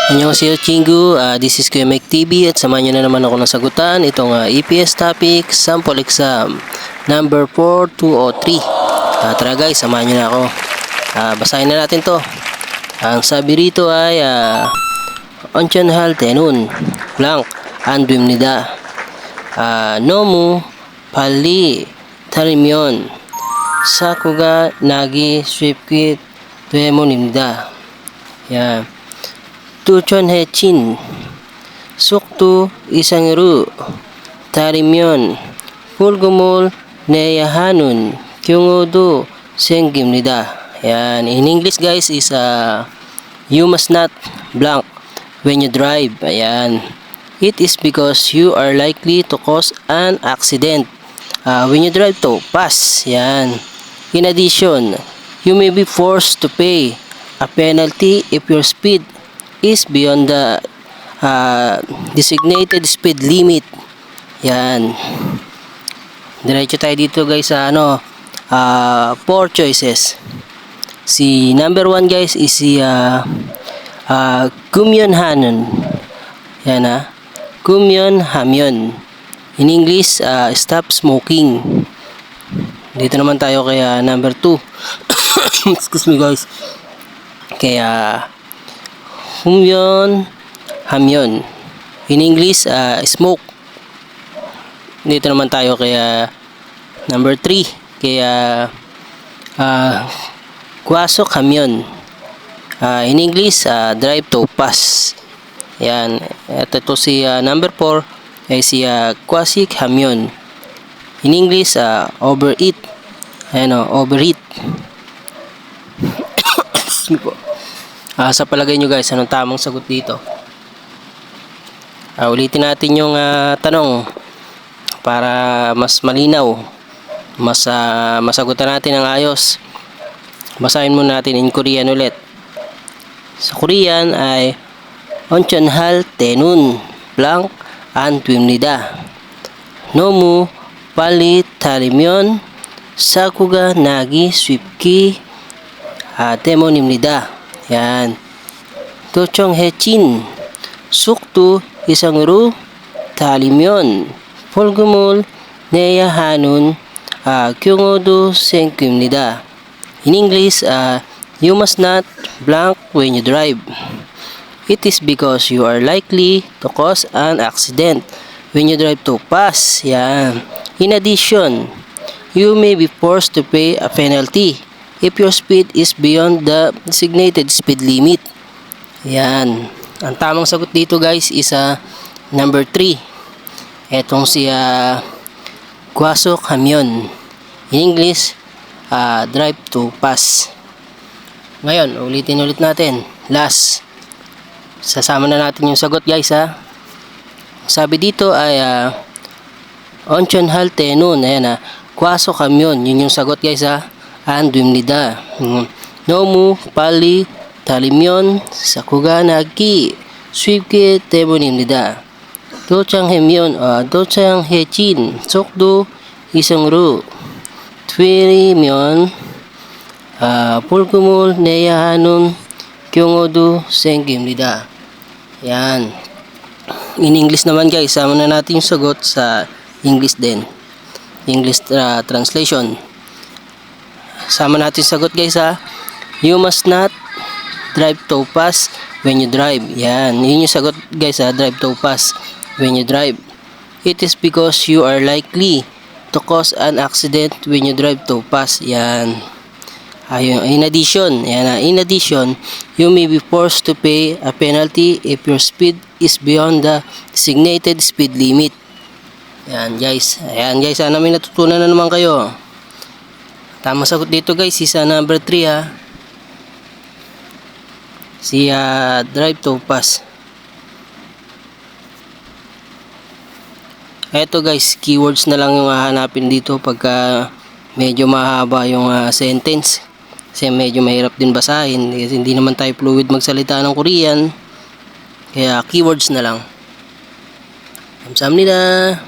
Annyeonghaseyo Chingu, this is Kuya Mike TV at samahan nyo na naman ako ng sagutan itong EPS topic sample exam number 4, 2 o 3. Tara guys, samahan nyo na ako. Basahin na natin to. Ang sabi rito ay Onchonhal tenun blank andwimnida nomu pali tarimyon sakuga nagi swipkit tuemonimda. Yan. Tuchon hechin suktu isangru tarimyon pulgumul neyahanun kyungodo senggimnida. Yan, in English guys is you must not blank when you drive. Ayan, it is because you are likely to cause an accident when you drive to pass. Yan, in addition, you may be forced to pay a penalty if your speed is beyond the designated speed limit. Yan, diretso tayo dito guys sa 4 choices. Si number 1 guys is si Kumyon Hanun. Yan Kumyon Hamyon. In English, stop smoking. Dito naman tayo kaya number 2. Excuse me guys. Kaya Kumyon Hamyon. In English, smoke. Dito naman tayo kaya number 3. Kaya Kwasok Hamyon. In English, drive to pass. Yan. At ito si number 4 ay si Kwasik Hamyon. In English, overeat. Ayan overeat. Sa palagay nyo guys, anong tamang sagot dito? Ulitin natin yung tanong para mas malinaw, mas masagutan natin ng ayos. Basahin muna natin in Korean ulit. Sa Korean ay Onchonhal tenun blank andwimnida nomu pali tarimyon sakuga nagi swipki temonimnida. Yan. Tochong hechin suktu isangru talimyon polgumul neyahanun kyungodo senggimnida. In English, you must not blank when you drive. It is because you are likely to cause an accident when you drive to pass. Yan. In addition, you may be forced to pay a penalty if your speed is beyond the designated speed limit. Yan. Ang tamang sagot dito guys is number 3. Etong si Kwasok Hamyon. In English, drive to pass. Ngayon, ulitin ulit natin. Last. Sasama na natin yung sagot guys Sabi dito ay Onchonhal tenun. Ayan Kwasok Hamyon. Yun yung sagot guys andwimnida. Nomu pali talimyon sakuga nagi swipke temonimnida. Dochang hemyon dochang hechin sokdo isangru twirimyon pulkumul neyahanun kyungodo senggimnida. Yan. In English naman guys, sama na natin yung sagot sa English din. English translation. Sama natin yung sagot guys you must not drive to pass when you drive. Yan. Yun yung sagot guys drive to pass when you drive. It is because you are likely to cause an accident when you drive to pass. Yan. In addition, you may be forced to pay a penalty if your speed is beyond the designated speed limit. Yan guys. Ayan guys, sana may natutunan na naman kayo. Tamang sagot dito guys is number 3 si drive to pass. Eto guys, keywords na lang yung hahanapin dito pagka medyo mahaba yung sentence. Kasi medyo mahirap din basahin kasi hindi naman tayo fluid magsalita ng Korean. Kaya keywords na lang. Kamsahamnida.